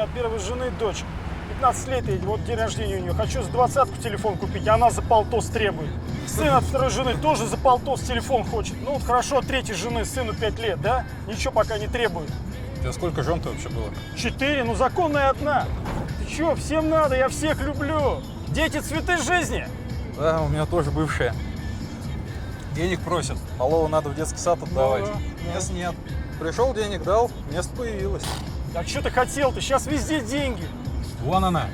меня первой жены дочь. 15 лет ей, вот день рождения у нее. Хочу за 20-ку телефон купить, а она за полтос требует. Сын от второй жены тоже за полтос телефон хочет. Ну вот хорошо, от третьей жены сыну 5 лет, да? Ничего пока не требует. У тебя сколько жен-то вообще было? 4, ну законная одна. Ты чё, всем надо, я всех люблю. Дети цветы жизни. Да, у меня тоже бывшая. Денег просят. Малого надо в детский сад отдавать. Да. Мест нет. Пришел, денег дал, место появилось. Так что ты хотел-то? Сейчас везде деньги. Вон она.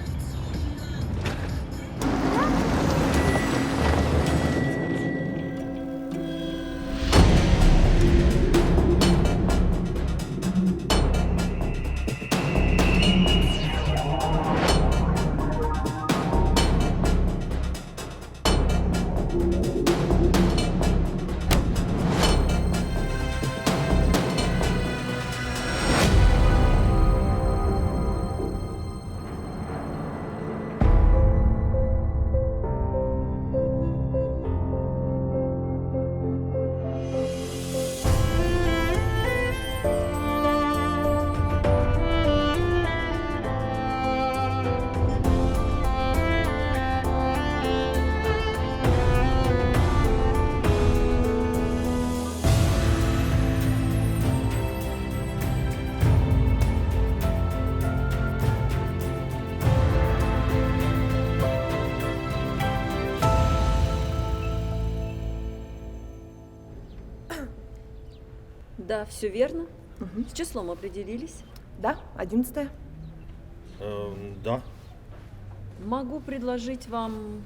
Да, все верно. С числом определились. Да, 11-е. Да. Могу предложить вам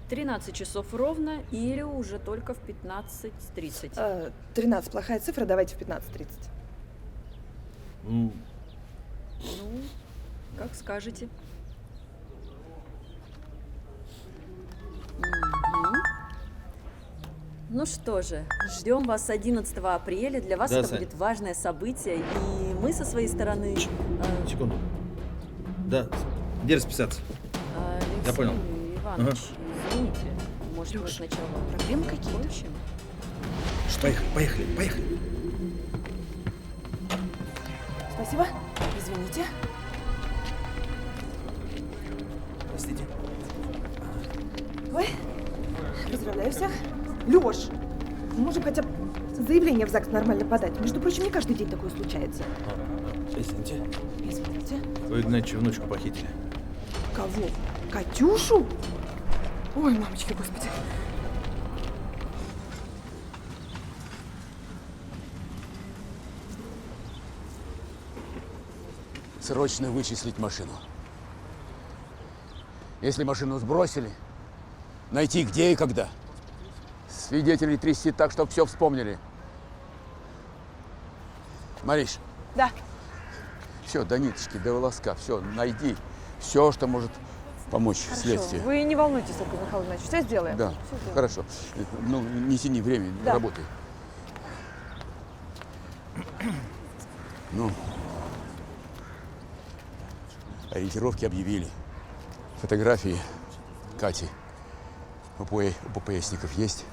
13 часов ровно или уже только в 15:30. 13 плохая цифра, давайте в 15:30. Ну, как скажете. Мгм. Ну что же, ждем вас 11 апреля. Для вас Да, это Сань. будет важное событие. И мы со своей стороны... Секунду. Да, где расписаться? Алексей Я понял. Иванович, извините. Может, мы Лёш, сначала проблемы какие-то? закончим? Поехали. Спасибо. Извините. Простите. Ой, поздравляю всех. Лёш, мы можем хотя бы заявление в ЗАГС нормально подать. Между прочим, не каждый день такое случается. Извините. Извините. Вы Игнатьеву внучку похитили. Кого? Катюшу? Ой, мамочки, господи. Срочно вычислить машину. Если машину сбросили, найти где и когда. Свидетелей трясти так, чтобы все вспомнили. Мариш. Да. Все, до ниточки, до волоска, все, найди. Все, что может помочь следствию. Вы не волнуйтесь, Аркадий Михайлович, все сделаем. Да, Всё сделаем. хорошо. Ну, не тяни время, Да. работай. Ну, ориентировки объявили. Фотографии Кати у ППСников есть.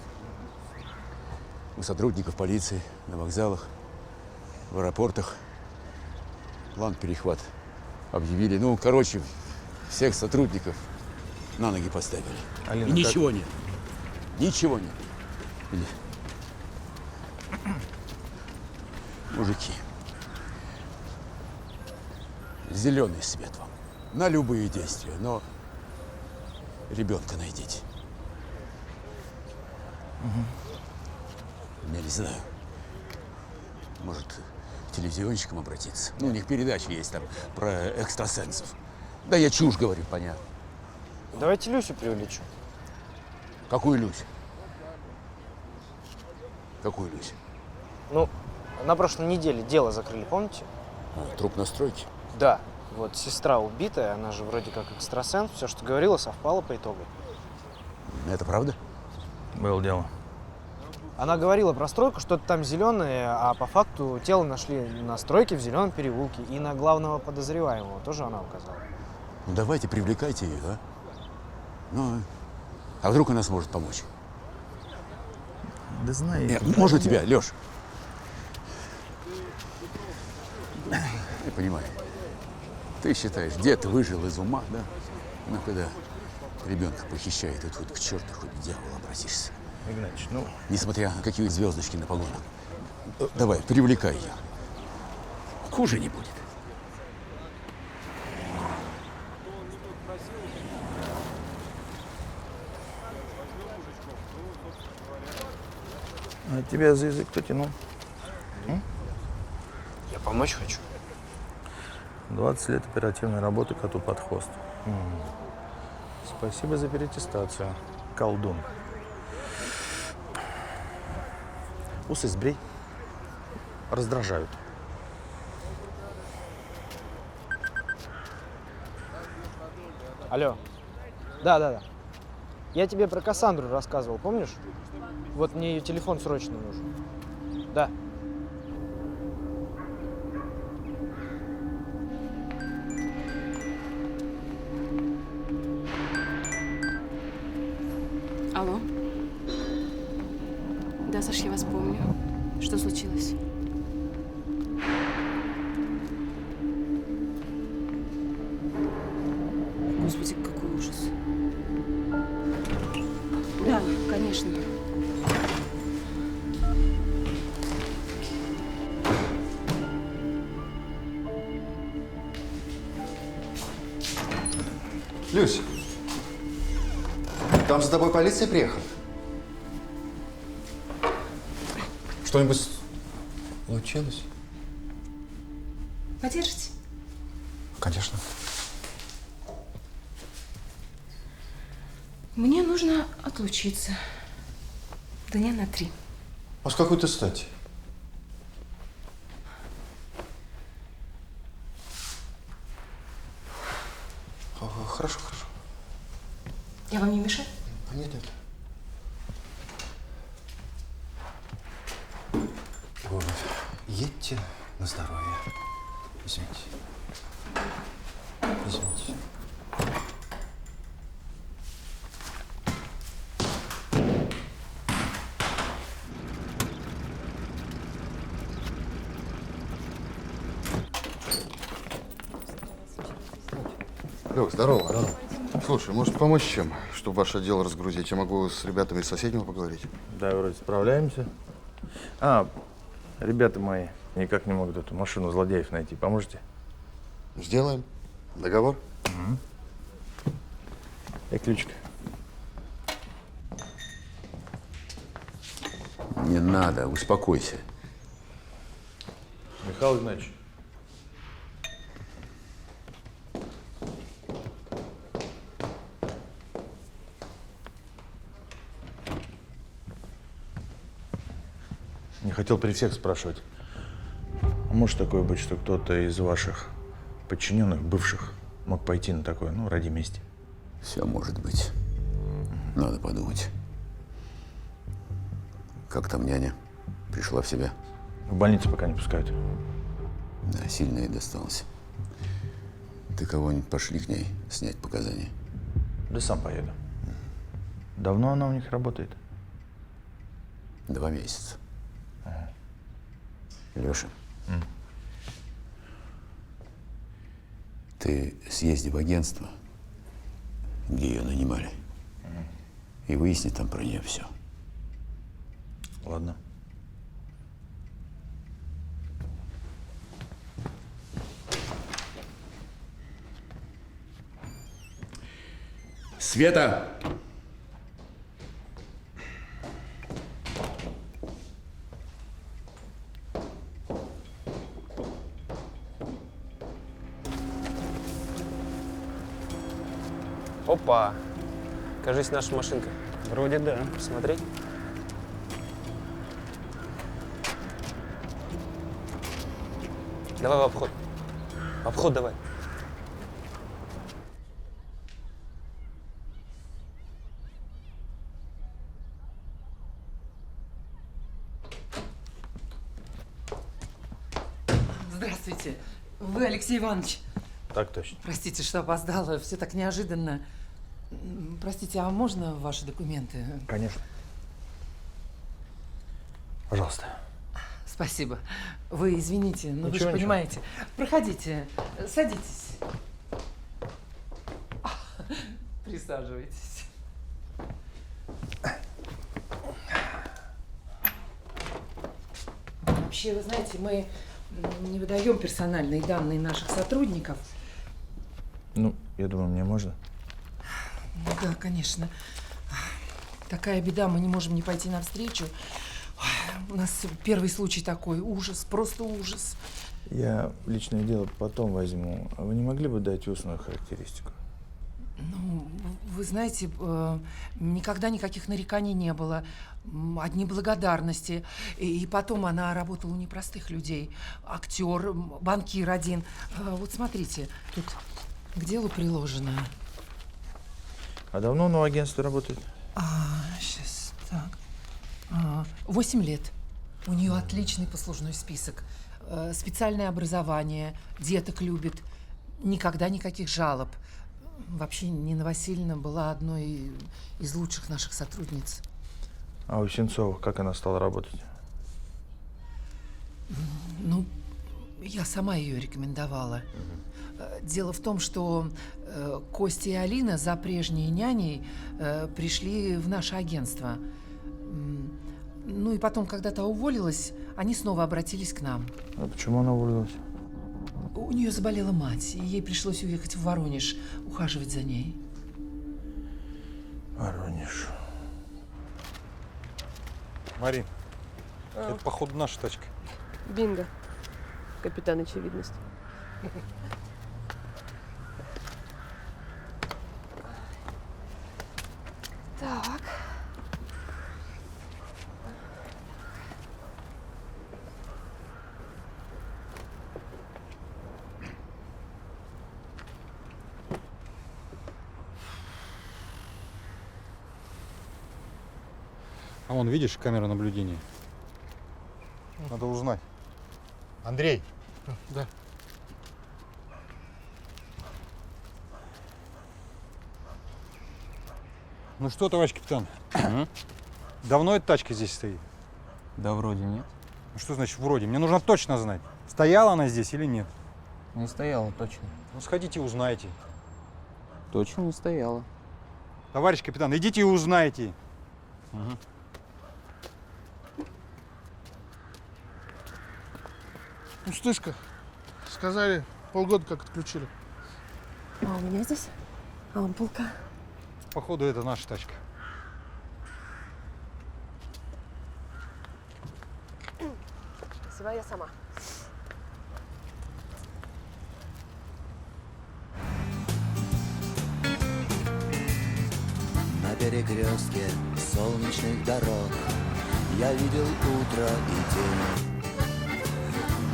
У сотрудников полиции, на вокзалах, в аэропортах. План перехват объявили. Ну, короче, всех сотрудников на ноги поставили. Алина, И ничего нет. Ничего нет. Мужики, зеленый свет вам на любые действия, но ребенка найдите. Я не знаю, может, к телевизионщикам обратиться. Ну, у них передача есть там про экстрасенсов. Да я чушь говорю, понятно. Давайте Люсю привлечу. Какую Люсю? Какую Люсю? Ну, на прошлой неделе дело закрыли, помните? Труп на стройке? Да. Вот сестра убитая, она же вроде как экстрасенс, все, что говорила, совпало по итогу. Это правда? Было дело. Она говорила про стройку, что-то там зеленое, а по факту тело нашли на стройке в Зеленом переулке. И на главного подозреваемого тоже она указала. Ну, давайте, привлекайте ее, а? Ну, а вдруг она сможет помочь? Да знаю. Можно тебя, Лёш? Я понимаю. Ты считаешь, дед выжил из ума, да? Ну, когда ребенка похищает, и хоть к черту, хоть к дьяволу обратишься. Игнатьич, ну, Несмотря на какие звездочки на погонах. Давай, привлекай ее. Хуже не будет. а тебя за язык кто тянул? Я помочь хочу. 20 лет оперативной работы коту под хвост. Спасибо за переаттестацию, колдун. Усы сбрей. Раздражают. Алло. Да. Я тебе про Кассандру рассказывал, помнишь? Вот мне ее телефон срочно нужен. Да. Алло? Да, Саш, я вас помню. Что случилось? Господи, какой ужас. Да, конечно. Люсь, там за тобой полиция приехала. Что-нибудь случилось? Подержите? Конечно. Мне нужно отлучиться. Дня на 3. А с какой-то стати? Хорошо. Я вам не мешаю? Нет. Вот. Едьте на здоровье. Извините. Лёх, здорово. Слушай, может помочь чем, чтобы ваш отдел разгрузить? Я могу с ребятами из соседнего поговорить. Да, вроде справляемся. Ребята мои никак не могут эту машину злодеев найти. Поможете? Сделаем. Договор? И ключик. Не надо, успокойся. Михаил Игнатьевич. Не хотел при всех спрашивать. А может такое быть, что кто-то из ваших подчиненных, бывших, мог пойти на такое, ради мести? Все может быть. Надо подумать. Как там няня? Пришла в себя? В больницу пока не пускают. Да, сильно ей досталось. Ты кого-нибудь пошли к ней снять показания? Да сам поеду. Давно она у них работает? 2 месяца. Леша, ты съезди в агентство, где ее нанимали, и выясни там про нее все. Ладно. Света! Опа! Кажись, наша машинка. Вроде да. Посмотри. Давай в обход. В обход давай. Здравствуйте. Вы Алексей Иванович. Так точно. Простите, что опоздала. Все так неожиданно. Простите, а можно ваши документы? Конечно. Пожалуйста. Спасибо. Вы извините, но вы Ничего, же ничего. понимаете. Проходите, садитесь. Присаживайтесь. Вообще, вы знаете, мы не выдаем персональные данные наших сотрудников. Ну, я думаю, мне можно. Да, конечно. Такая беда, мы не можем не пойти навстречу. Ой, у нас первый случай такой. Ужас, просто ужас. Я личное дело потом возьму. А вы не могли бы дать устную характеристику? Ну, вы знаете, никогда никаких нареканий не было. Одни благодарности. И потом она работала у непростых людей. Актер, банкир один. Вот смотрите, тут к делу приложено. А давно он у агентства работает? Сейчас, так. 8 лет. У нее отличный послужной список. Специальное образование, деток любит. Никогда никаких жалоб. Вообще, Нина Васильевна была одной из лучших наших сотрудниц. А у Сенцова как она стала работать? Ну, я сама ее рекомендовала. Дело в том, что Костя и Алина за прежней няней пришли в наше агентство. Ну и потом, когда та уволилась, они снова обратились к нам. А почему она уволилась? У нее заболела мать, и ей пришлось уехать в Воронеж, ухаживать за ней. Воронеж. Марин, это, походу, наша тачка. Бинго. Капитан очевидность. Так. А вон, видишь, камера наблюдения. Надо узнать. Андрей, Да. Ну что, товарищ капитан, давно эта тачка здесь стоит? Да вроде нет. Ну что значит вроде? Мне нужно точно знать, стояла она здесь или нет. Не стояла точно. Ну сходите и узнайте. Точно не стояла. Товарищ капитан, идите и узнайте. Пустышка. Сказали, полгода как отключили. А у меня здесь ампулка. Походу, это наша тачка. Спасибо, я сама. На перекрестке солнечных дорог я видел утро и день.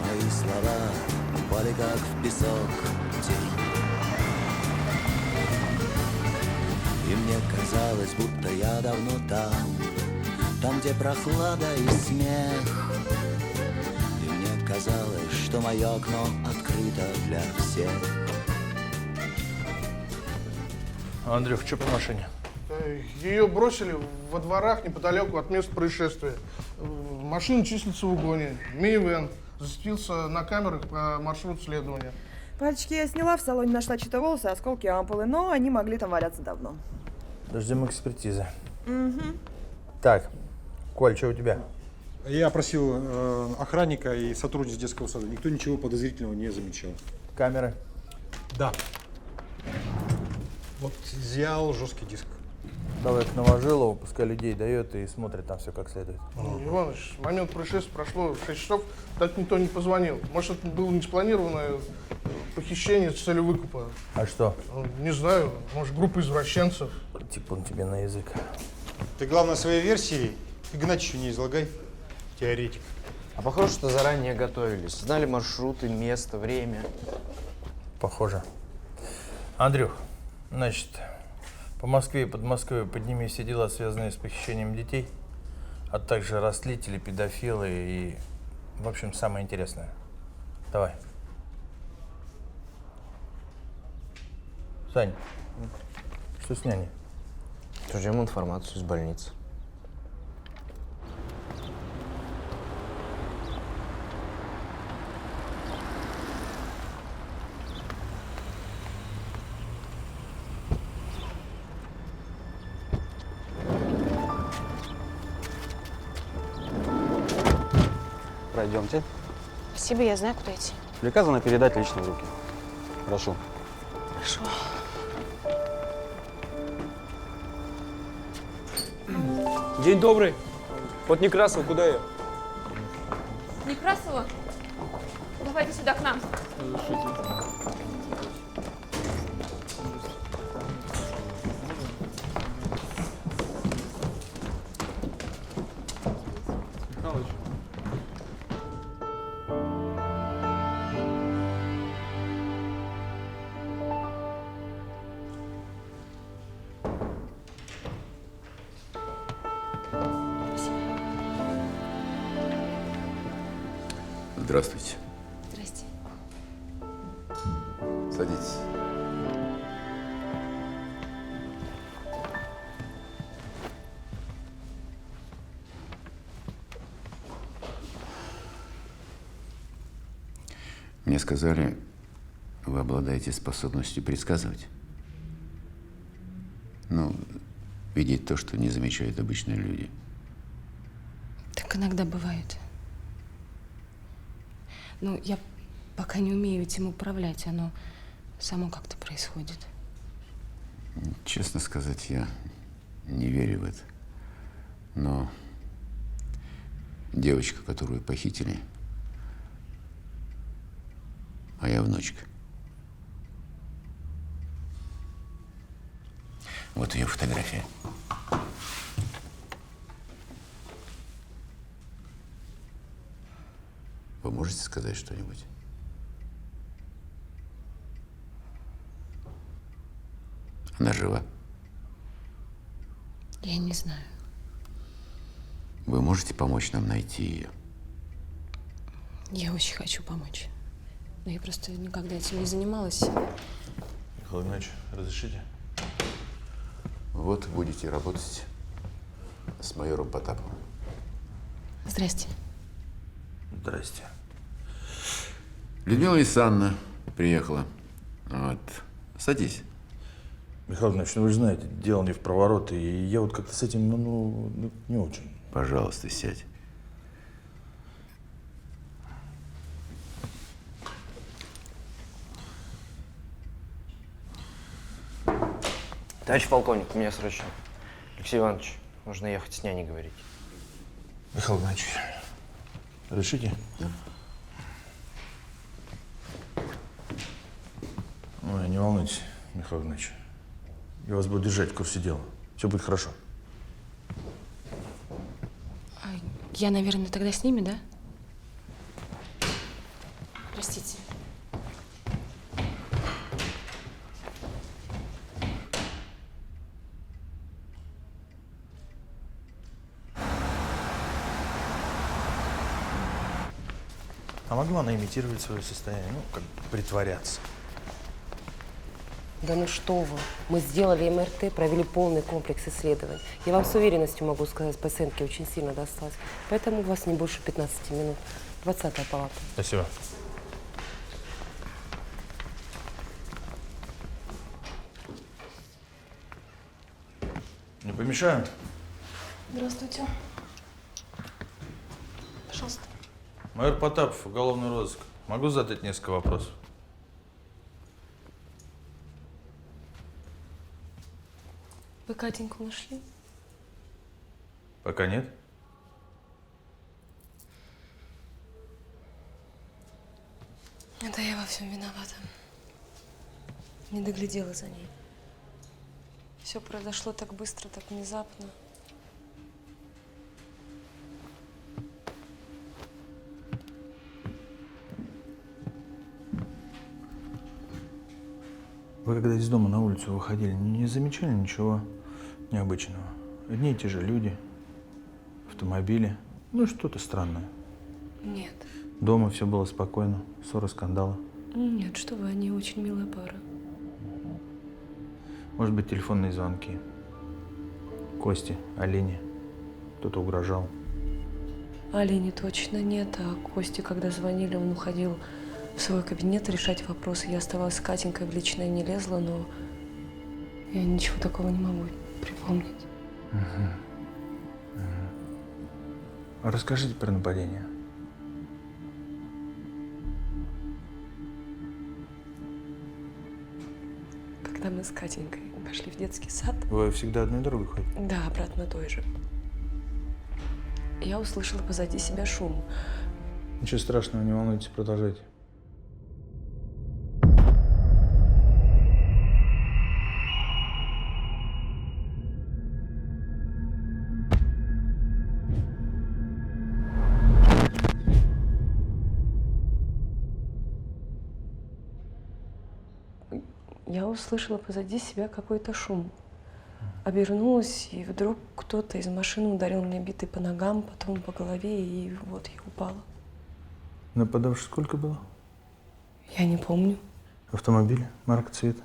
Мои слова упали как в песок тень. И мне казалось, будто я давно там, где прохлада и смех. И мне казалось, что мое окно открыто для всех. Андрюх, что по машине? Ее бросили во дворах неподалеку от места происшествия. Машина числится в угоне. Минивэн. Засветился на камерах по маршруту следования. Пальчики я сняла, в салоне нашла чьи-то волосы, осколки ампулы, но они могли там валяться давно. Дождем экспертизы. Угу. Так, Коль, что у тебя? Я опросил охранника и сотрудниц детского сада. Никто ничего подозрительного не замечал. Камеры? Да. Вот изъял жесткий диск. Давай к Новожилову, пускай людей дает и смотрит там все как следует. Иваныч, с момента происшествия прошло 6 часов, так никто не позвонил. Может, это было не спланированное похищение с целью выкупа. А что? Не знаю, может, группа извращенцев. Типа он тебе на язык. Ты, главное, своей версии Игнатьичу не излагай, теоретик. А похоже, что заранее готовились. Знали маршруты, место, время. Похоже. Андрюх, значит, по Москве и Подмосковью подними все дела, связанные с похищением детей, а также растлители, педофилы и, в общем, самое интересное. Давай. Сань, что с няней? Ждем информацию из больницы. Пройдемте. Спасибо, я знаю, куда идти. Приказано передать лично в руки. Прошу. Хорошо. День добрый. Вот Некрасов, куда я? Некрасова, давайте сюда к нам. Здравствуйте. Здрасте. Садитесь. Мне сказали, вы обладаете способностью предсказывать. Ну, видеть то, что не замечают обычные люди. Так иногда бывает. Ну, я пока не умею этим управлять, оно само как-то происходит. Честно сказать, я не верю в это. Но девочка, которую похитили, моя внучка. Вот ее фотография. Вы можете сказать что-нибудь? Она жива? Я не знаю. Вы можете помочь нам найти ее? Я очень хочу помочь. Но я просто никогда этим не занималась. Михаил Игнатьевич, разрешите? Вот будете работать с майором Потаповым. Здрасте. Здрасте. Людмила Исановна приехала. Вот. Садись. Михаил Игнатьевич, ну вы же знаете, дело не в проворот, и я вот как-то с этим, ну, не очень. Пожалуйста, сядь. Товарищ полковник, у меня срочно. Алексей Иванович, нужно ехать с няней говорить. Михаил Игнатьевич, решите? Да. Ой, не волнуйтесь, Михаил Игнатьевич. Я вас буду держать в курсе дела. Все будет хорошо. А я, наверное, тогда с ними, да? Простите. А могла она имитировать свое состояние, ну, как притворяться? Да ну что вы. Мы сделали МРТ, провели полный комплекс исследований. Я вам с уверенностью могу сказать, пациентке очень сильно досталось. Поэтому у вас не больше 15 минут. 20-я палата. Спасибо. Не помешаю? Здравствуйте. Пожалуйста. Майор Потапов, уголовный розыск. Могу задать несколько вопросов? Вы Катеньку нашли? Пока нет. Это я во всем виновата. Не доглядела за ней. Все произошло так быстро, так внезапно. Вы когда из дома на улицу выходили, не замечали ничего необычного? Одни и те же люди, автомобили, ну что-то странное. Нет. Дома все было спокойно, ссоры, скандалы. Нет, что вы, они очень милая пара. Может быть, телефонные звонки. Косте, Алине. Кто-то угрожал. Алине точно нет, а Косте, когда звонили, он уходил в свой кабинет решать вопросы. Я оставалась с Катенькой, в личное не лезла, но я ничего такого не могу припомнить. А расскажите про нападение. когда мы с Катенькой пошли в детский сад, Вы всегда одной дорогой ходите? да, обратно той же, я услышала позади себя шум. Ничего страшного, не волнуйтесь, продолжайте. Я услышала позади себя какой-то шум. Обернулась, и вдруг кто-то из машины ударил меня битой по ногам, потом по голове, и вот я упала. Нападавших сколько было? Я не помню. Автомобиль, марка, цвет.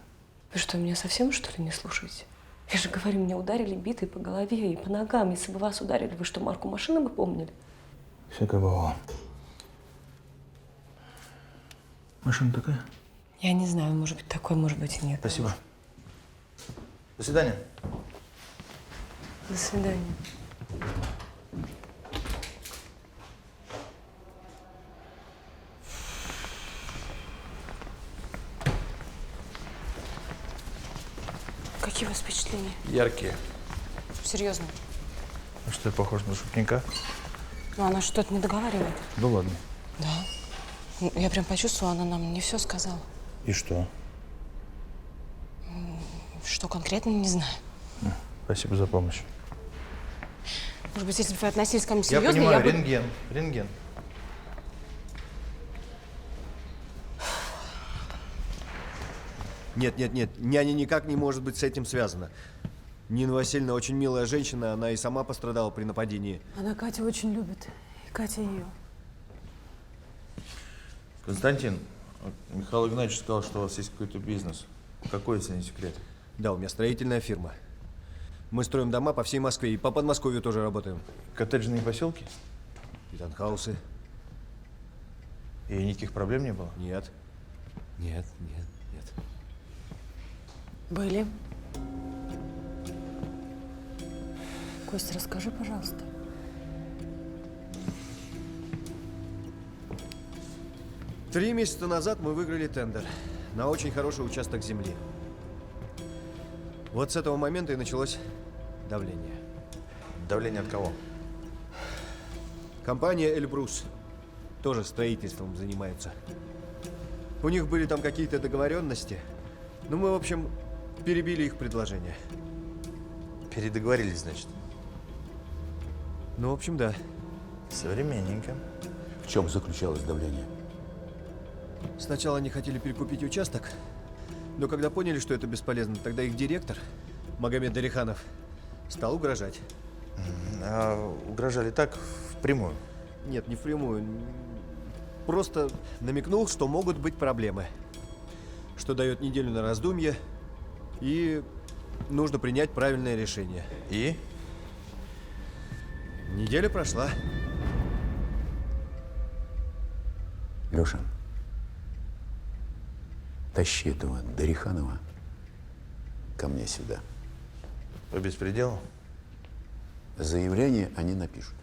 Вы что, меня совсем, что ли, не слушаете? Я же говорю, меня ударили битой по голове и по ногам. Если бы вас ударили, вы что, марку машины бы помнили? Всякое бывало. Машина такая? Я не знаю, может быть, такой, может быть, и нет. Спасибо. До свидания. До свидания. Какие у вас впечатления? Яркие. Серьезно? А что, я похож на шутника? Ну, она что-то не договаривает. Да ладно. Да. Ну, я прям почувствовала, она нам не все сказала. И что? Что конкретно, не знаю. Спасибо за помощь. Может быть, если бы вы относились ко мне Я серьезно, понимаю, бы... рентген. Нет, няня никак не может быть с этим связана. Нина Васильевна очень милая женщина, она и сама пострадала при нападении. Она Катю очень любит, и Катя ее. Константин, Михаил Игнатьевич сказал, что у вас есть какой-то бизнес. Какой, если не секрет? Да, у меня строительная фирма. Мы строим дома по всей Москве и по Подмосковью тоже работаем. Коттеджные поселки? И таунхаусы. И никаких проблем не было? Нет. Нет. Были. Костя, расскажи, пожалуйста. Три месяца назад мы выиграли тендер на очень хороший участок земли. Вот с этого момента и началось давление. Давление от кого? Компания «Эльбрус» тоже строительством занимается. У них были там какие-то договоренности. Ну, мы, в общем, перебили их предложение. Передоговорились, значит? Ну, в общем, да. Современненько. В чем заключалось давление? Сначала они хотели перекупить участок, но когда поняли, что это бесполезно, тогда их директор, Магомед Дариханов, стал угрожать. А угрожали так, впрямую? Нет, не впрямую. Просто намекнул, что могут быть проблемы. Что дает неделю на раздумье, и нужно принять правильное решение. И? Неделя прошла. Леша, тащи этого Дариханова ко мне сюда. По беспределу? Заявление они напишут.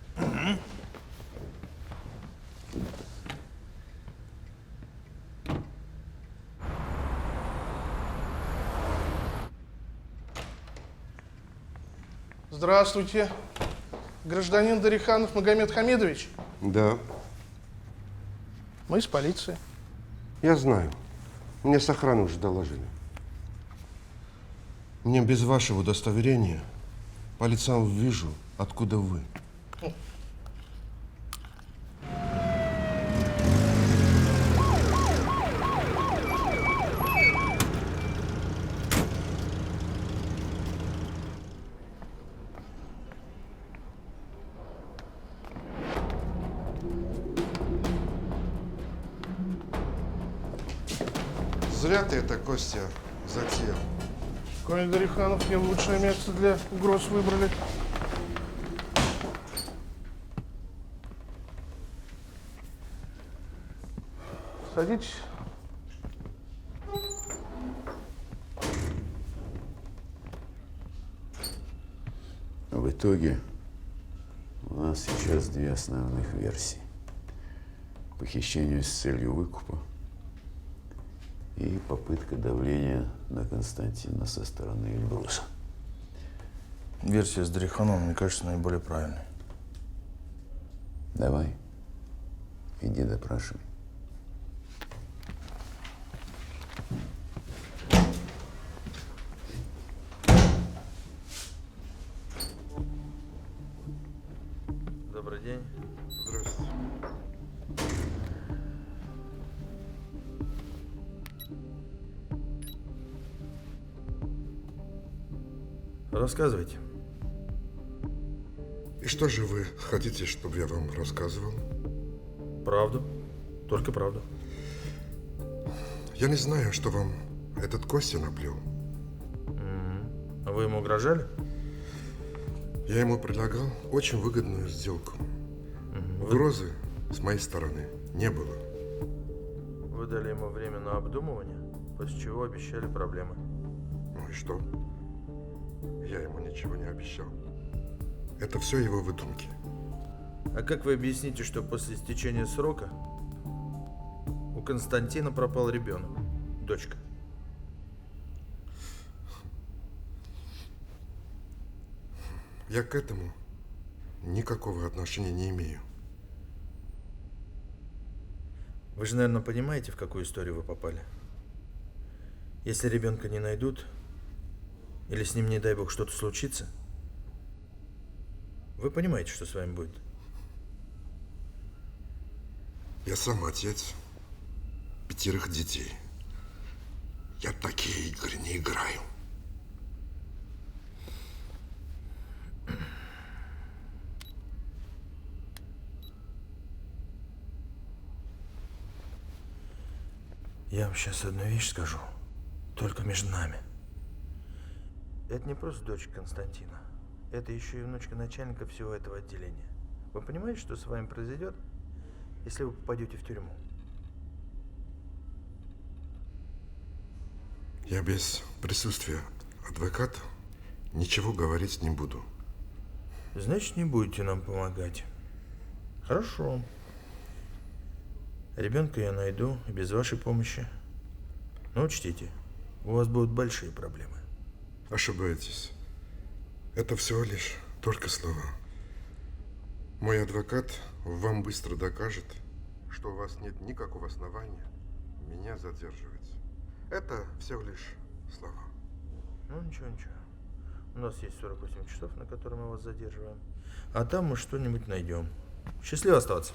Здравствуйте. Гражданин Дариханов Магомед Хамидович? Да. Мы из полиции. Я знаю. Мне с охраны уже доложили. Мне без вашего удостоверения по лицам вижу, откуда вы. Зря ты это, Костя, затеял. Коля Дариханов, не лучшее место для угроз выбрали. Садитесь. В итоге у нас сейчас две основных версии. Похищение с целью выкупа и попытка давления на Константина со стороны Эльбруса. Версия с Дарихановым, мне кажется, наиболее правильной. Давай, иди допрашивай. Добрый день. Здравствуйте. Рассказывайте. И что же вы хотите, чтобы я вам рассказывал? Правду. Только правду. Я не знаю, что вам этот Костя наплел. А вы ему угрожали? Я ему предлагал очень выгодную сделку. Угрозы с моей стороны не было. Вы дали ему время на обдумывание, после чего обещали проблемы. Ну и что? Я ему ничего не обещал. Это все его выдумки. А как вы объясните, что после истечения срока у Константина пропал ребенок, дочка? Я к этому никакого отношения не имею. Вы же, наверное, понимаете, в какую историю вы попали. Если ребенка не найдут, или с ним, не дай бог, что-то случится, вы понимаете, что с вами будет? Я сам отец 5 детей. Я такие игры не играю. Я вам сейчас одну вещь скажу, только между нами. Это не просто дочь Константина, это еще и внучка начальника всего этого отделения. Вы понимаете, что с вами произойдет, если вы попадете в тюрьму? Я без присутствия адвоката ничего говорить не буду. Значит, не будете нам помогать. Хорошо. Ребенка я найду и без вашей помощи. Но учтите, у вас будут большие проблемы. Ошибаетесь. Это всего лишь только слова. Мой адвокат вам быстро докажет, что у вас нет никакого основания меня задерживать. Это всего лишь слова. Ну, ничего. У нас есть 48 часов, на которые мы вас задерживаем. А там мы что-нибудь найдем. Счастливо оставаться.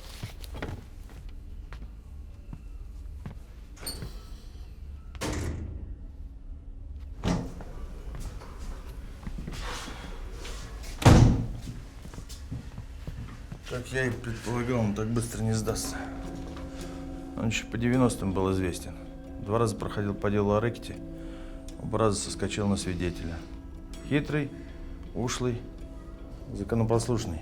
Как я и предполагал, он так быстро не сдастся. Он еще по 90-м был известен. 2 раза проходил по делу о рэкете, оба раза соскочил на свидетеля. Хитрый, ушлый, законопослушный.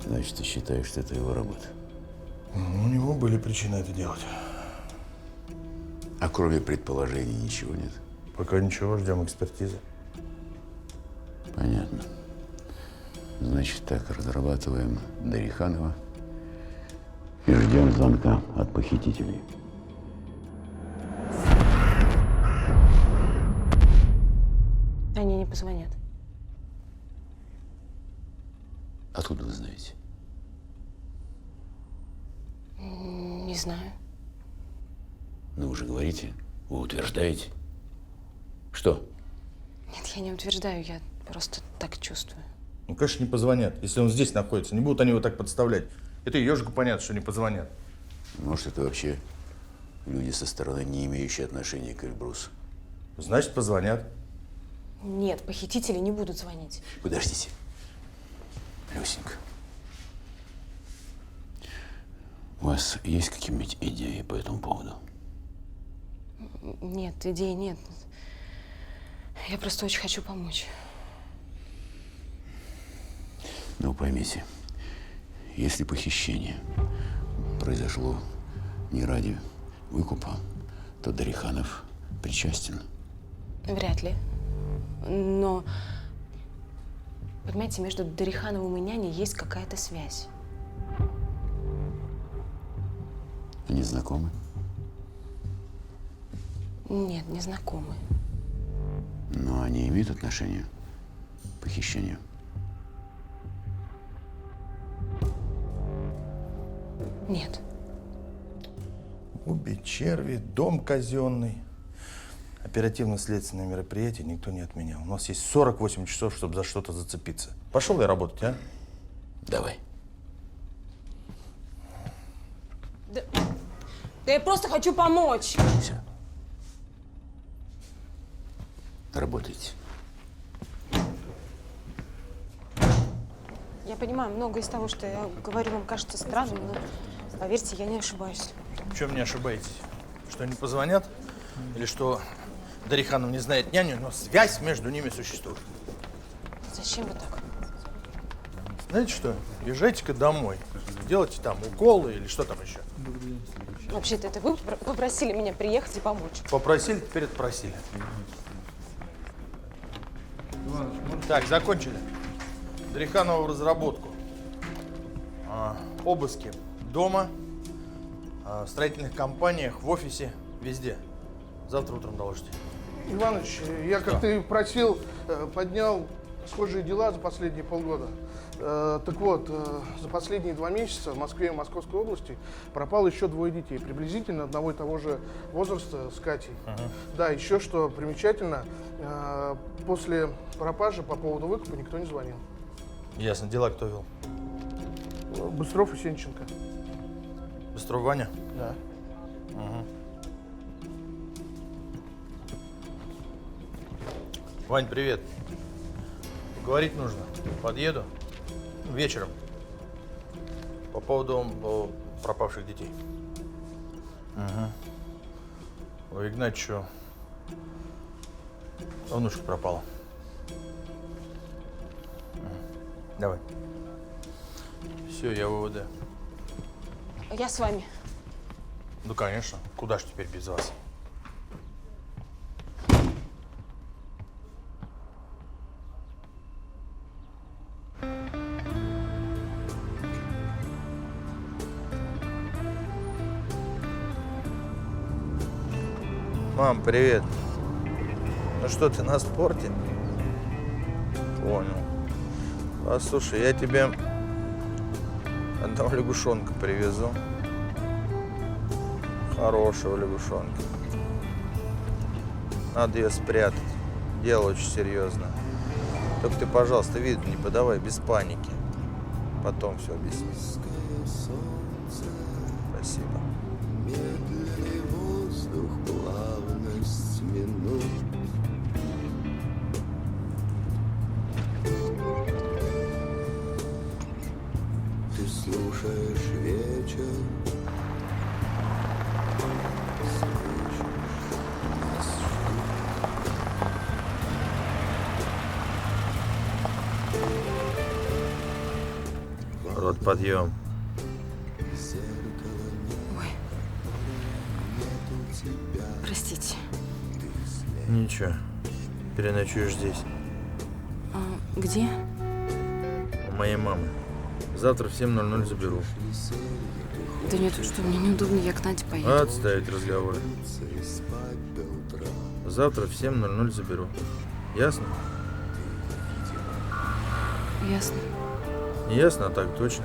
Значит, ты считаешь, что это его работа? У него были причины это делать. А кроме предположений ничего нет? Пока ничего, ждем экспертизы. Понятно. Значит так, разрабатываем Дариханова и ждем звонка от похитителей. Они не позвонят. Откуда вы знаете? Не знаю. Ну, вы же говорите, вы утверждаете. Что? Нет, я не утверждаю, я просто так чувствую. Ну, конечно, не позвонят, если он здесь находится. Не будут они его так подставлять. Это и ежику понятно, что не позвонят. Может, это вообще люди со стороны, не имеющие отношения к Эльбрусу. Значит, позвонят. Нет, похитители не будут звонить. Подождите. Люсенька. У вас есть какие-нибудь идеи по этому поводу? Нет, идей нет. Я просто очень хочу помочь. Ну, поймите, если похищение произошло не ради выкупа, то Дариханов причастен. Вряд ли. Но, понимаете, между Дарихановым и няней есть какая-то связь. Они знакомы? Нет, не знакомы. Но они имеют отношение к похищению? Нет. Убить черви, дом казенный. Оперативно-следственное мероприятие никто не отменял. У нас есть 48 часов, чтобы за что-то зацепиться. Пошел я работать, а? Давай. Да я просто хочу помочь. Все. Работайте. Я понимаю, многое из того, что я говорю, вам кажется странным, но поверьте, я не ошибаюсь. В чем не ошибаетесь? Что не позвонят? Или что Дариханов не знает няню, но связь между ними существует? Зачем вы так? Знаете что? Езжайте-ка домой. Делайте там уколы или что там еще. Вообще-то это вы попросили меня приехать и помочь. Попросили, теперь отпросили. Так, закончили. Дариханова в разработку. Обыски дома, в строительных компаниях, в офисе, везде. Завтра утром доложите. Иваныч, я, как ты просил, поднял схожие дела за последние полгода. Так вот, за последние 2 месяца в Москве и Московской области пропало еще 2 детей, приблизительно одного и того же возраста с Катей. Да, еще что примечательно, после пропажи по поводу выкупа никто не звонил. Ясно. Дела кто вел? Быстров и Сенченко. Быстров Ваня? Да. Вань, привет. Поговорить нужно. Подъеду. Вечером. По поводу пропавших детей. У Игнатьевича внучка пропала. Давай. Все, я в ВВД. Я с вами. Ну, конечно. Куда ж теперь без вас? Мам, привет. Ну что, ты на спорте? Понял. Послушай, я тебе одного лягушонка привезу. Хорошего лягушонка. Надо ее спрятать. Дело очень серьезное. Только ты, пожалуйста, виду не подавай, без паники. Потом все объясню. Спасибо. Медленный воздух, плавность минут. Ты слушаешь вечер. Рот подъем. Ой. Простите. Ничего. Переночуешь здесь. Где? У моей мамы. Завтра в 7:00 заберу. Да нет, что, мне неудобно, я к Наде поеду. Отставить разговоры. Завтра в 7:00 заберу. Ясно? Ясно. Не ясно, а так точно.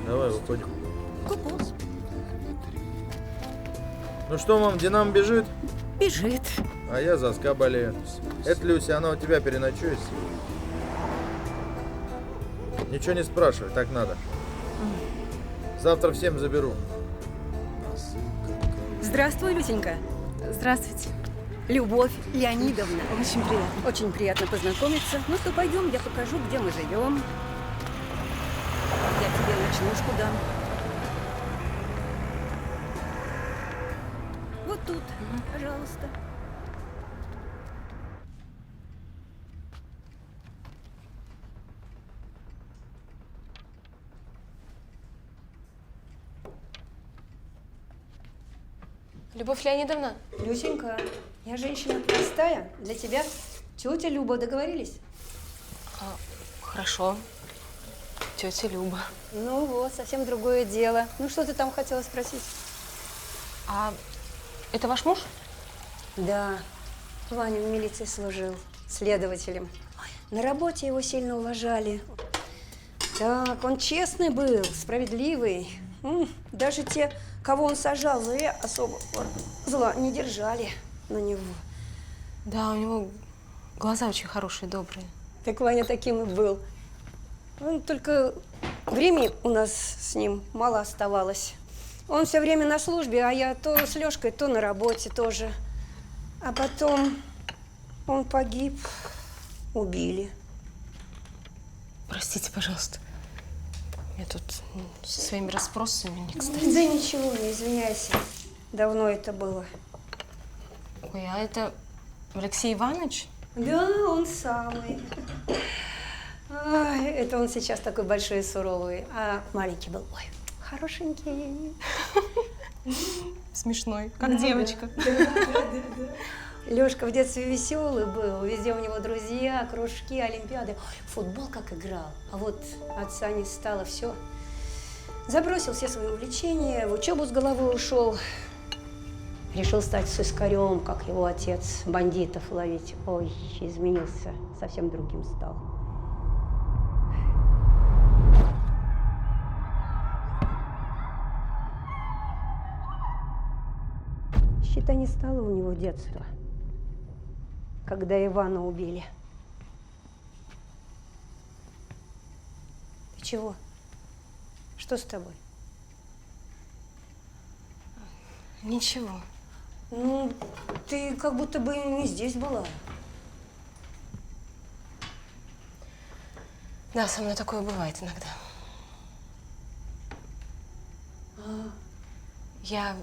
Давай, выходим. Ку-ку. Ну что, мам, Динамо бежит? Бежит. А я за СКА болею. Это, Люся, она у тебя переночует? Ничего не спрашивай, так надо. Завтра в 7 заберу. Здравствуй, Люсенька. Здравствуйте. Любовь Леонидовна. Очень приятно. Очень приятно познакомиться. Ну что, пойдем, я покажу, где мы живем. Я тебе ночнушку дам. Вот тут, пожалуйста. Любовь Леонидовна. Люсенька, я женщина простая. Для тебя тетя Люба, договорились? Хорошо. Тетя Люба. Ну вот, совсем другое дело. Ну что ты там хотела спросить? Это ваш муж? Да, Ваня в милиции служил, следователем. На работе его сильно уважали. Так, он честный был, справедливый. Даже те, кого он сажал, особо зла не держали на него. Да, у него глаза очень хорошие, добрые. Так Ваня таким и был. Только времени у нас с ним мало оставалось. Он все время на службе, а я то с Лёшкой, то на работе тоже. А потом он погиб, убили. Простите, пожалуйста. Я тут со своими расспросами не кстати. Да ничего, не извиняйся. Давно это было. Ой, а это Алексей Иванович? Да, он самый. Ай, это он сейчас такой большой и суровый, а маленький был. Ой, хорошенький. Смешной, как девочка. Лёшка в детстве веселый был, везде у него друзья, кружки, олимпиады. Ой, футбол как играл. А вот отца не стало, все. Забросил все свои увлечения, в учебу с головой ушел. Решил стать сыскарем, как его отец, бандитов ловить. Ой, изменился, совсем другим стал. Считай, не стало у него детства, когда Ивана убили. Ты чего? Что с тобой? Ничего. Ну, ты как будто бы не здесь была. Да, со мной такое бывает иногда. Я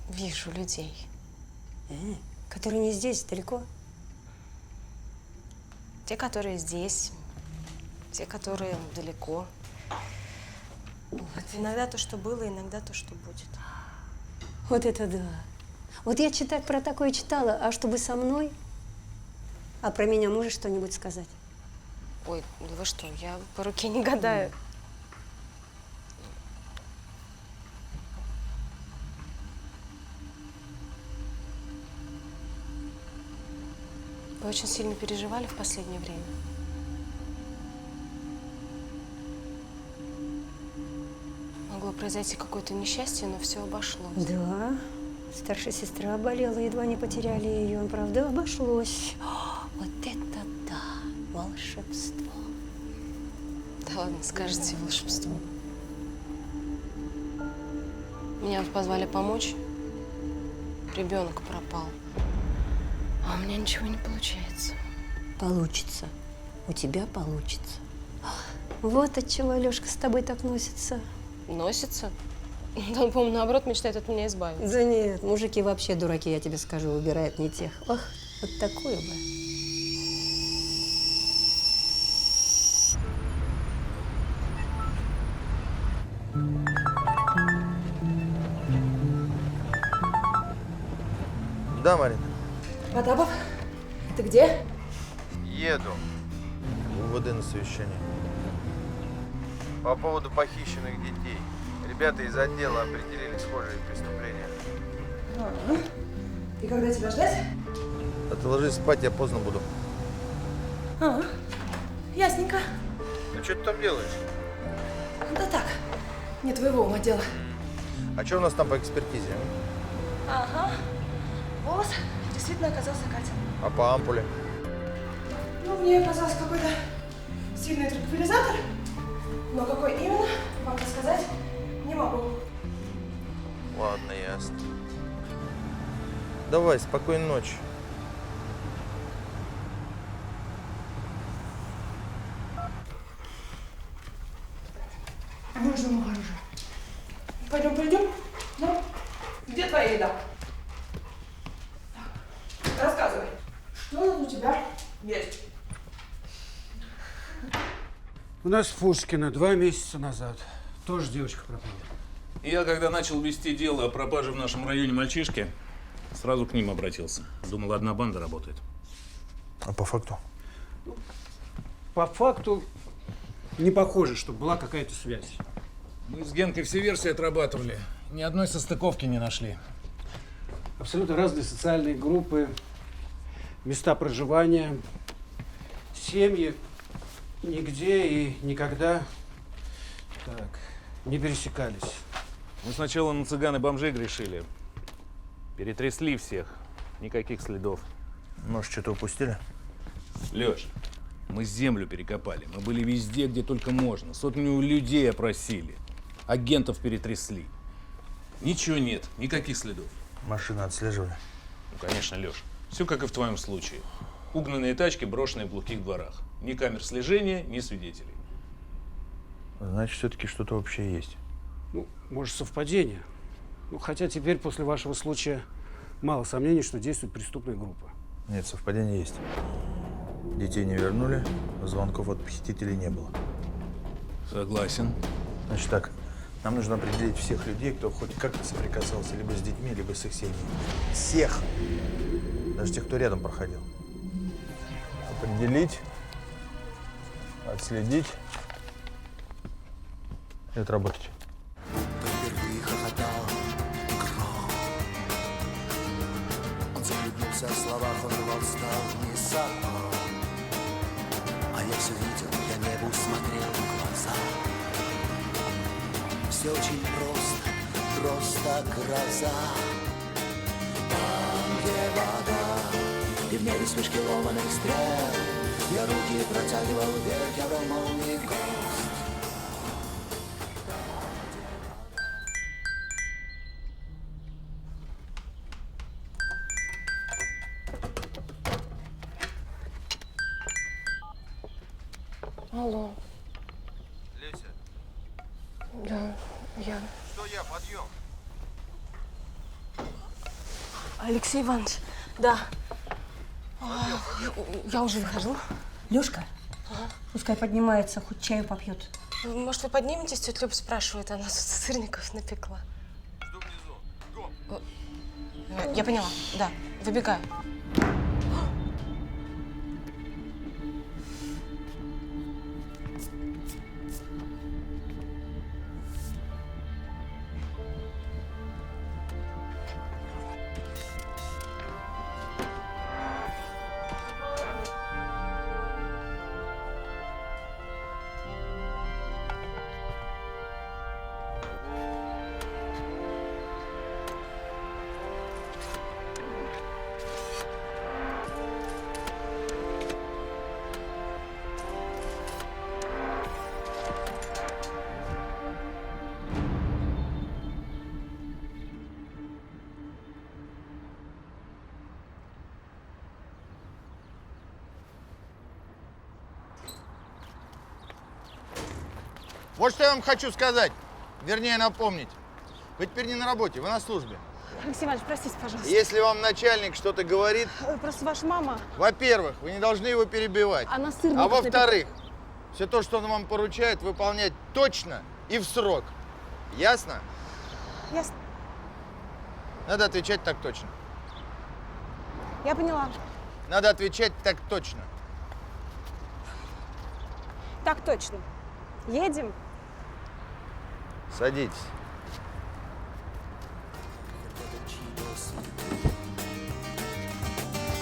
вижу людей. Которые не здесь, далеко? Те, которые здесь, те, которые далеко. Вот. Иногда то, что было, иногда то, что будет. Вот это да. Вот я читать про такое читала, а чтобы со мной? А про меня можешь что-нибудь сказать? Ой, да вы что, я по руке не гадаю. Вы очень сильно переживали в последнее время? Могло произойти какое-то несчастье, но все обошлось. Да. Старшая сестра болела, едва не потеряли ее. Правда, обошлось. Вот это да, волшебство. Да ладно, скажете волшебство. Меня вот позвали помочь. Ребенок пропал. А у меня ничего не получается. Получится. У тебя получится. Вот отчего Алёшка с тобой так носится. Носится? Да он, по-моему, наоборот, мечтает от меня избавиться. Да нет, мужики вообще дураки, я тебе скажу, выбирают не тех. Ох, вот такую бы. Да, Марина? Потапов, ты где? Еду. У УВД на совещание. По поводу похищенных детей. Ребята из отдела определили схожие преступления. И когда тебя ждать? А ты ложись спать, я поздно буду. Ясненько. Ну что ты там делаешь? Да так, не твоего ума дело. А что у нас там по экспертизе? Ага. Волос действительно оказался Катя. А по ампуле? Ну, мне казалось какой-то сильный транквилизатор, но какой именно, вам сказать не могу. Ладно, ясно. Давай, спокойной ночи. Можно мухаржа. Пойдем, пойдем. Ну, где твоя еда? Рассказывай, что тут у тебя есть? У нас в Пушкино 2 месяца назад тоже девочка пропала. Я, когда начал вести дело о пропаже в нашем районе мальчишки, сразу к ним обратился. Думал, одна банда работает. А по факту? По факту не похоже, что была какая-то связь. Мы с Генкой все версии отрабатывали. Ни одной состыковки не нашли. Абсолютно разные социальные группы, места проживания, семьи нигде и никогда так не пересекались. Мы сначала на цыган и бомжей грешили. Перетрясли всех. Никаких следов. Может, что-то упустили? Лёш, мы землю перекопали. Мы были везде, где только можно. Сотню людей опросили. Агентов перетрясли. Ничего нет, никаких следов. Машины отслеживали? Ну, конечно, Лёш. Все как и в твоем случае. Угнанные тачки, брошенные в глухих дворах. Ни камер слежения, ни свидетелей. Значит, все-таки что-то общее есть. Ну, может, совпадение. Ну, хотя теперь после вашего случая мало сомнений, что действует преступная группа. Нет, совпадение есть. Детей не вернули, звонков от похитителей не было. Согласен. Значит так, нам нужно определить всех людей, кто хоть как-то соприкасался либо с детьми, либо с их семьями. Всех! Даже тех, кто рядом проходил. Определить, отследить и отработать. Впервые хохотал гром. Он захлебнулся в словах, он рвал вниз окном. А я все видел, я небу смотрел в глаза. Все очень просто гроза. Там, где вода, и в небе вспышки ломаных стрел, я руки протягивал вверх, я брал молнии в гость. Алло. Леся. Да, я. Что я, подъем? Алексей Иванович, да. Я уже выхожу. Лёшка, пускай поднимается, хоть чаю попьет. Может, вы подниметесь? Тетя Люба спрашивает, она тут сырников напекла. Жду внизу. Бегом. Я поняла, да, выбегаю. Вот что я вам хочу сказать, вернее напомнить. Вы теперь не на работе, вы на службе. Алексей Иванович, простите, пожалуйста. Если вам начальник что-то говорит, Просто ваша мама... во-первых, вы не должны его перебивать. Она сырников А во-вторых, все то, что он вам поручает, выполнять точно и в срок. Ясно? Ясно. Надо отвечать так точно. Я поняла. Надо отвечать так точно. Так точно. Едем? Садитесь.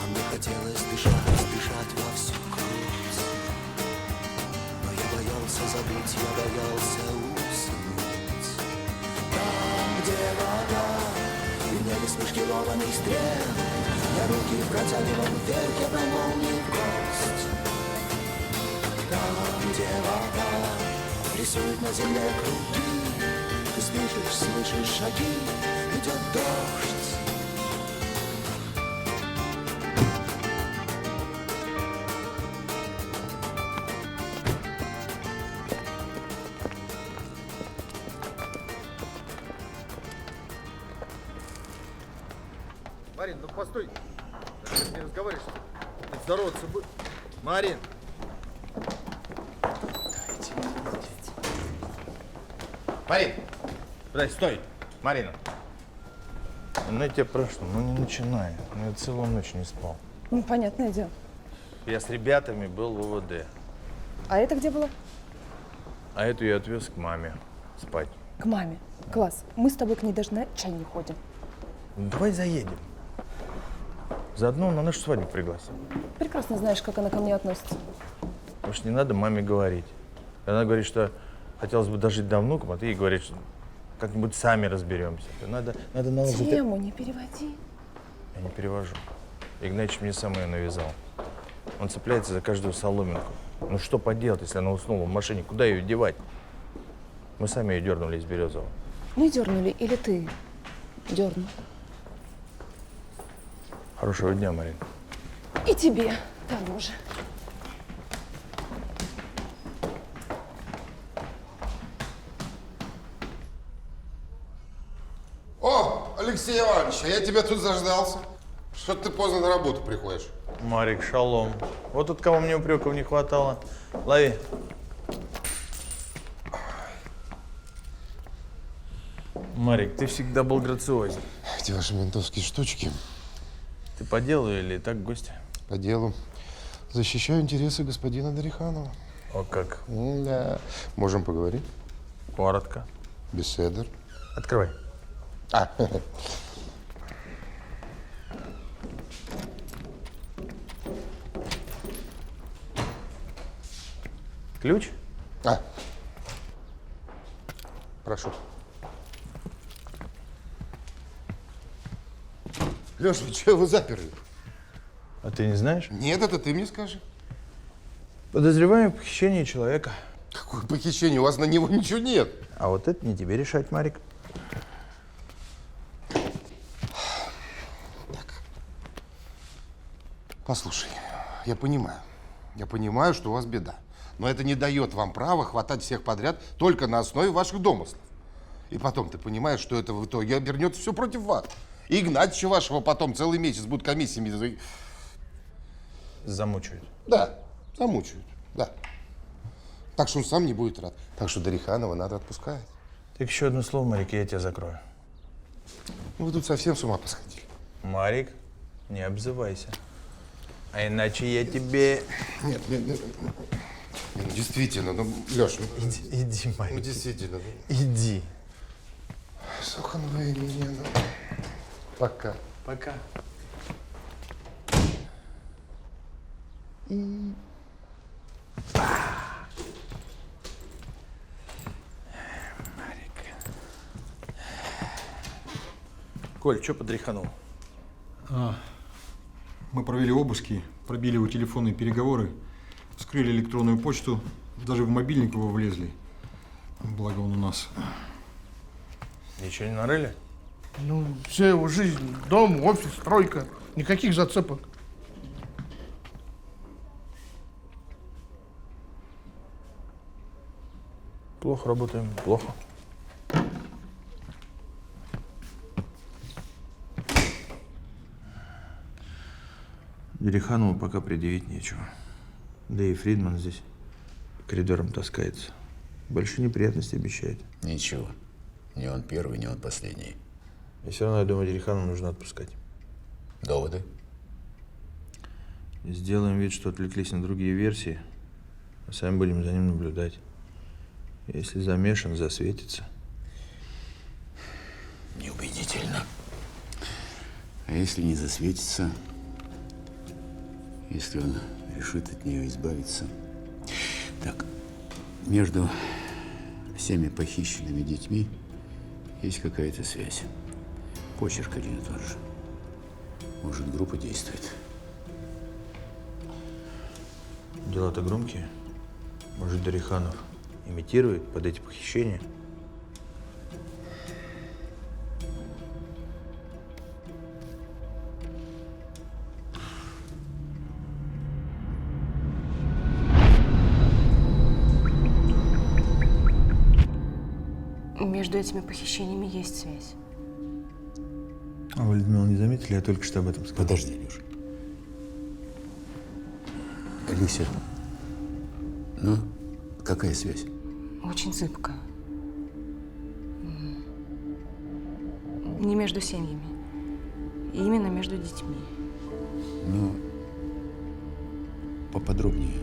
А мне хотелось дышать во всю грудь. Но я боялся забыть, я боялся уснуть. Там, где вода, и в небе вспышки ломаных стрел, я руки протягивал вверх, я брал молнии в гость. Там, где вода рисует на земле круги, ты спишешь, слышишь шаги, идет дождь. Марин, ну постой. Ты не разговариваешь. Ты здороваться будешь. Марин. Марин. Подожди, стой. Марина. Ну, я тебя прошу, ну не начинай. Ну, я целую ночь не спал. Ну, понятное дело. Я с ребятами был в ОВД. А это где было? А эту я отвез к маме спать. К маме. Класс. Мы с тобой к ней даже на чай не ходим. Ну, давай заедем. Заодно на нашу свадьбу пригласим. Прекрасно знаешь, как она ко мне относится. Может, не надо маме говорить. Она говорит, что хотелось бы дожить до внуков, а ты ей говоришь, что как-нибудь сами разберемся. Надо наладить... Тему не переводи. Я не перевожу. Игнатьич мне сам ее навязал. Он цепляется за каждую соломинку. Ну что поделать, если она уснула в машине? Куда ее девать? Мы сами ее дернули из Березового. Мы дернули или ты дернул? Хорошего дня, Марин. И тебе того же. О, Алексей Иванович, а я тебя тут заждался. Что ты поздно на работу приходишь? Марик, шалом. Вот от кого мне упреков не хватало. Лови. Марик, ты всегда был грациозен. Эти ваши ментовские штучки. Ты по делу или так, гости? По делу. Защищаю интересы господина Дариханова. О, как? Да. Можем поговорить? Коротко. Беседер. Открывай. Ключ? Прошу. Леша, вы что его заперли? А ты не знаешь? Нет, это ты мне скажи. Подозреваем в похищении человека. Какое похищение? У вас на него ничего нет. А вот это не тебе решать, Марик. Послушай, я понимаю, что у вас беда. Но это не дает вам права хватать всех подряд только на основе ваших домыслов. И потом ты понимаешь, что это в итоге обернется все против вас. И Игнатьича вашего потом целый месяц будут комиссиями... Замучают. Да, замучают, да. Так что он сам не будет рад. Так что Дариханова надо отпускать. Так еще одно слово, Марик, и я тебя закрою. Ну, вы тут совсем с ума посходили. Марик, не обзывайся. А иначе я тебе... Нет. Ну, действительно, ну, Леш, ну... Иди, Марик. Ну, действительно. Иди. Суханова Ирина, ну... Пока. Пока. Коль, что подриханул? Мы провели обыски, пробили его телефонные переговоры, вскрыли электронную почту, даже в мобильник его влезли. Благо он у нас. Ничего не нарыли? Ну, вся его жизнь, дом, офис, стройка. Никаких зацепок. Плохо работаем, плохо. Дариханову пока предъявить нечего. Да и Фридман здесь по коридорам таскается. Большие неприятности обещает. Ничего. Не он первый, не он последний. И все равно, я думаю, Дариханову нужно отпускать. Доводы? Сделаем вид, что отвлеклись на другие версии, а сами будем за ним наблюдать. Если замешан, засветится. Неубедительно. А если не засветится, если он решит от нее избавиться? Так, между всеми похищенными детьми есть какая-то связь. Почерк один и тот же. Может, группа действует. Дела-то громкие. Может, Дариханов имитирует под эти похищения? Между этими похищениями есть связь. А вы, Людмила, не заметили? Я только что об этом сказал. Подожди, Леша. Алися, ну, какая связь? Очень зыбкая. Не между семьями. Именно между детьми. Ну, поподробнее.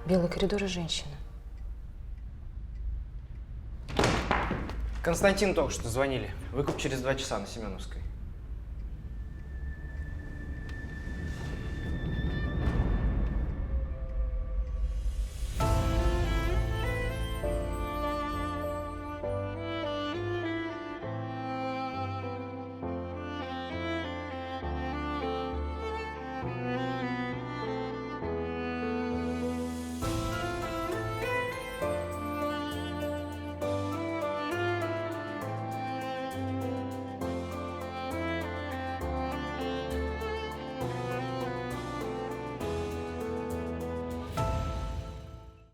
Белый коридор и женщина. Константин только что звонили. Выкуп через 2 часа на Семеновской.